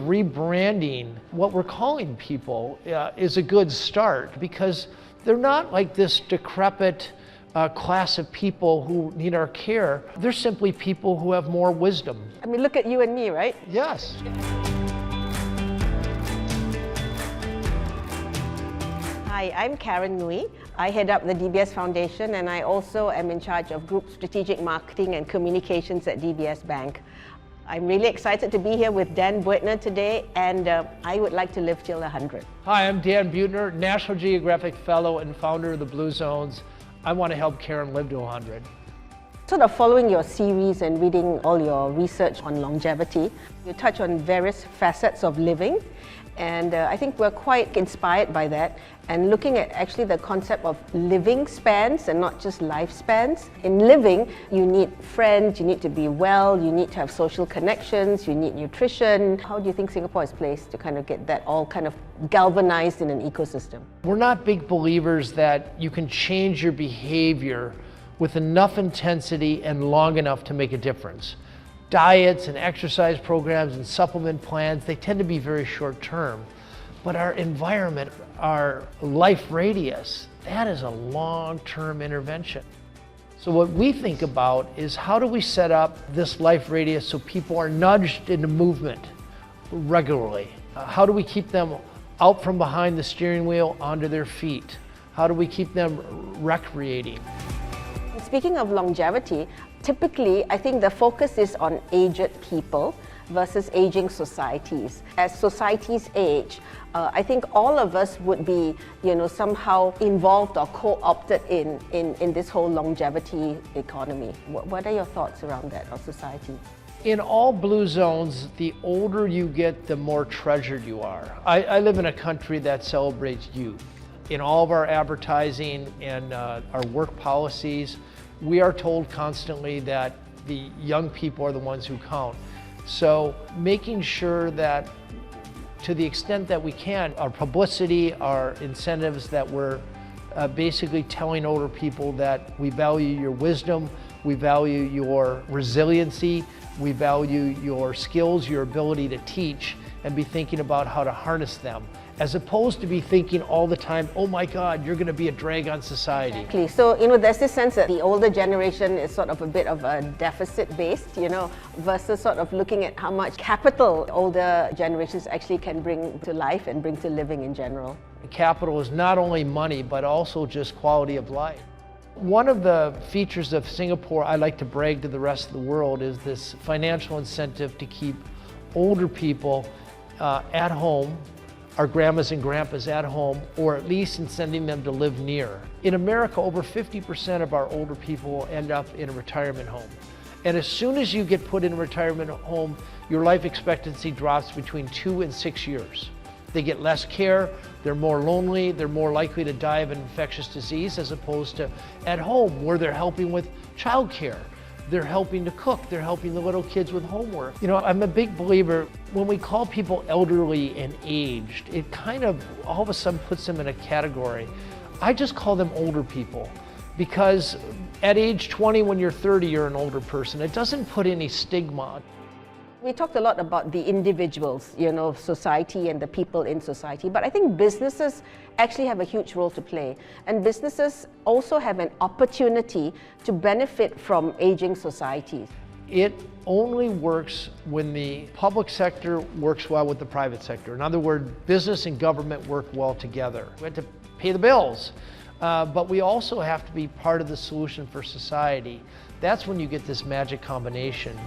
rebranding what we're calling people is a good start, because they're not like this decrepit class of people who need our care. They're simply people who have more wisdom. I mean, look at you and me, right? Yes. Hi, I'm Karen Ngui. I head up the DBS Foundation, and I also am in charge of Group Strategic Marketing and Communications at DBS Bank. I'm really excited to be here with Dan Buettner today, and I would like to live till 100. Hi, I'm Dan Buettner, National Geographic Fellow and founder of the Blue Zones. I want to help Karen live to 100. Sort of following your series and reading all your research on longevity, you touch on various facets of living, and I think we're quite inspired by that, and looking at actually the concept of living spans and not just lifespans. In living, you need friends, you need to be well, you need to have social connections, you need nutrition. How do you think Singapore is placed to kind of get that all kind of galvanized in an ecosystem? We're not big believers that you can change your behavior with enough intensity and long enough to make a difference. Diets and exercise programs and supplement plans, they tend to be very short term. But our environment, our life radius, that is a long-term intervention. So what we think about is, how do we set up this life radius so people are nudged into movement regularly? How do we keep them out from behind the steering wheel onto their feet? How do we keep them recreating? Speaking of longevity, typically I think the focus is on aged people versus aging societies. As societies age, I think all of us would be, somehow involved or co-opted in this whole longevity economy. What are your thoughts around that, of society? In all blue zones, the older you get, the more treasured you are. I live in a country that celebrates youth. In all of our advertising and our work policies, we are told constantly that the young people are the ones who count. So making sure that, to the extent that we can, our publicity, our incentives, that we're basically telling older people that we value your wisdom, we value your resiliency, we value your skills, your ability to teach, and be thinking about how to harness them, as opposed to be thinking all the time, oh my God, you're going to be a drag on society. Exactly. So, there's this sense that the older generation is sort of a bit of a deficit-based, versus sort of looking at how much capital older generations actually can bring to life and bring to living in general. Capital is not only money, but also just quality of life. One of the features of Singapore I like to brag to the rest of the world is this financial incentive to keep older people at home, our grandmas and grandpas at home, or at least in sending them to live near. In America, over 50% of our older people will end up in a retirement home. And as soon as you get put in a retirement home, your life expectancy drops between 2 and 6 years. They get less care, they're more lonely, they're more likely to die of an infectious disease, as opposed to at home, where they're helping with childcare. They're helping to cook, they're helping the little kids with homework. I'm a big believer, when we call people elderly and aged, it kind of all of a sudden puts them in a category. I just call them older people, because at age 20, when you're 30, you're an older person. It doesn't put any stigma. We talked a lot about the individuals, society and the people in society, but I think businesses actually have a huge role to play. And businesses also have an opportunity to benefit from aging societies. It only works when the public sector works well with the private sector. In other words, business and government work well together. We have to pay the bills, but we also have to be part of the solution for society. That's when you get this magic combination.